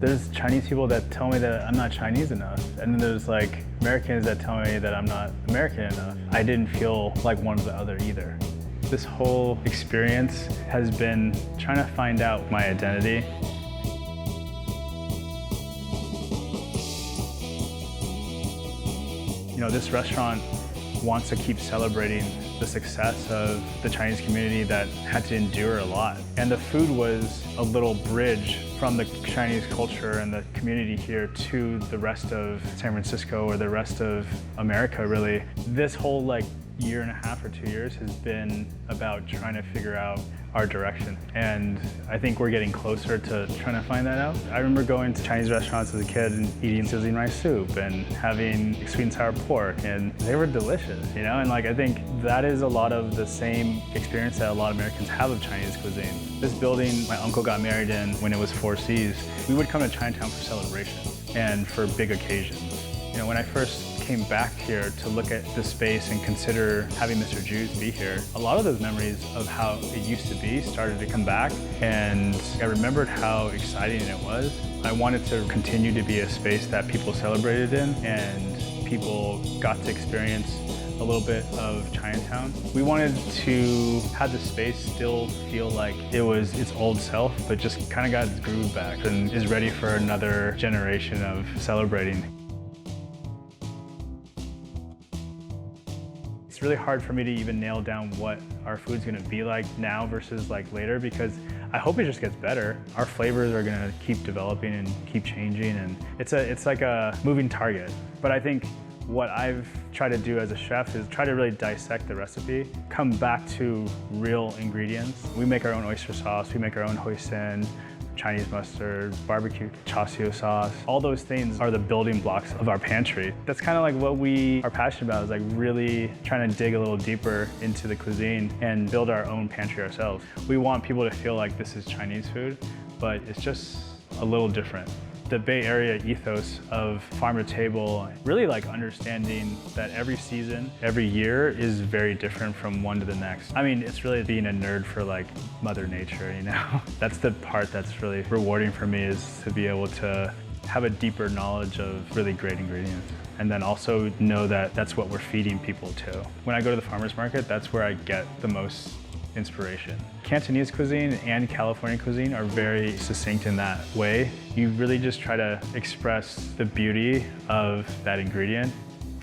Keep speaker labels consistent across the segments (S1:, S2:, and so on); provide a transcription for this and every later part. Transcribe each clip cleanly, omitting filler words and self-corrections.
S1: There's Chinese people that tell me that I'm not Chinese enough. And then there's like Americans that tell me that I'm not American enough. I didn't feel like one or the other either. This whole experience has been trying to find out my identity. You know, this restaurant wants to keep celebrating the success of the Chinese community that had to endure a lot. And the food was a little bridge from the Chinese culture and the community here to the rest of San Francisco or the rest of America, really. This whole year and a half or 2 years has been about trying to figure out our direction. And I think we're getting closer to trying to find that out. I remember going to Chinese restaurants as a kid and eating sizzling rice soup and having sweet and sour pork, and they were delicious, you know? And I think that is a lot of the same experience that a lot of Americans have of Chinese cuisine. This building my uncle got married in when it was 4 Cs, we would come to Chinatown for celebrations and for big occasions. You know, when I first came back here to look at the space and consider having Mister Jiu be here, a lot of those memories of how it used to be started to come back, and I remembered how exciting it was. I wanted to continue to be a space that people celebrated in and people got to experience a little bit of Chinatown. We wanted to have the space still feel like it was its old self, but just kind of got its groove back and is ready for another generation of celebrating. It's really hard for me to even nail down what our food's gonna be like now versus later, because I hope it just gets better. Our flavors are gonna keep developing and keep changing, and it's like a moving target. But I think what I've tried to do as a chef is try to really dissect the recipe, come back to real ingredients. We make our own oyster sauce, we make our own hoisin, Chinese mustard, barbecue char siu sauce. All those things are the building blocks of our pantry. That's kind of what we are passionate about, is really trying to dig a little deeper into the cuisine and build our own pantry ourselves. We want people to feel like this is Chinese food, but it's just a little different. The Bay Area ethos of farm to table, really understanding that every season, every year is very different from one to the next. I mean, it's really being a nerd for Mother Nature, you know? That's the part that's really rewarding for me, is to be able to have a deeper knowledge of really great ingredients. And then also know that that's what we're feeding people to. When I go to the farmer's market, that's where I get the most inspiration. Cantonese cuisine and California cuisine are very succinct in that way. You really just try to express the beauty of that ingredient.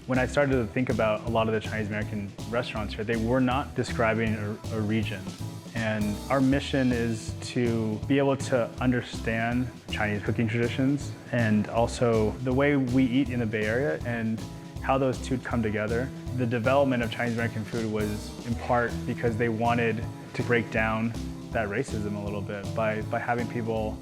S1: When I started to think about a lot of the Chinese American restaurants here, they were not describing a region. And our mission is to be able to understand Chinese cooking traditions and also the way we eat in the Bay Area and how those two come together. The development of Chinese American food was in part because they wanted to break down that racism a little bit by having people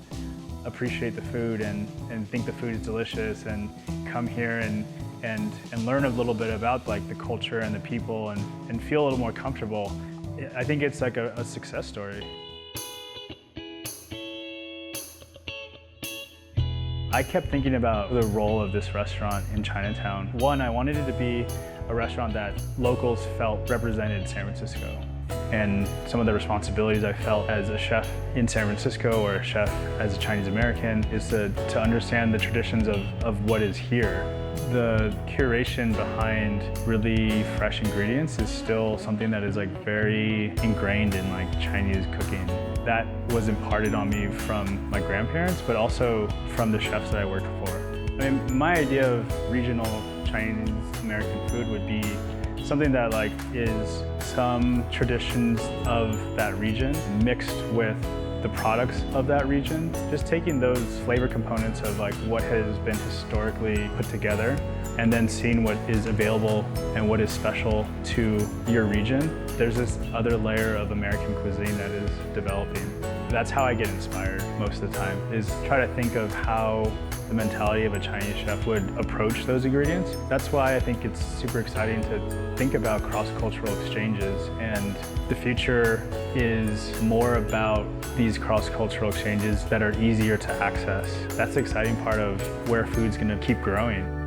S1: appreciate the food and think the food is delicious and come here and learn a little bit about the culture and the people and feel a little more comfortable. I think it's a success story. I kept thinking about the role of this restaurant in Chinatown. One, I wanted it to be a restaurant that locals felt represented San Francisco. And some of the responsibilities I felt as a chef in San Francisco or a chef as a Chinese American is to understand the traditions of what is here. The curation behind really fresh ingredients is still something that is very ingrained in Chinese cooking. That was imparted on me from my grandparents, but also from the chefs that I worked for. I mean, my idea of regional Chinese American food would be something that is some traditions of that region mixed with the products of that region. Just taking those flavor components of what has been historically put together and then seeing what is available and what is special to your region. There's this other layer of American cuisine that is developing. That's how I get inspired most of the time, is try to think of how the mentality of a Chinese chef would approach those ingredients. That's why I think it's super exciting to think about cross-cultural exchanges, and the future is more about these cross-cultural exchanges that are easier to access. That's the exciting part of where food's gonna keep growing.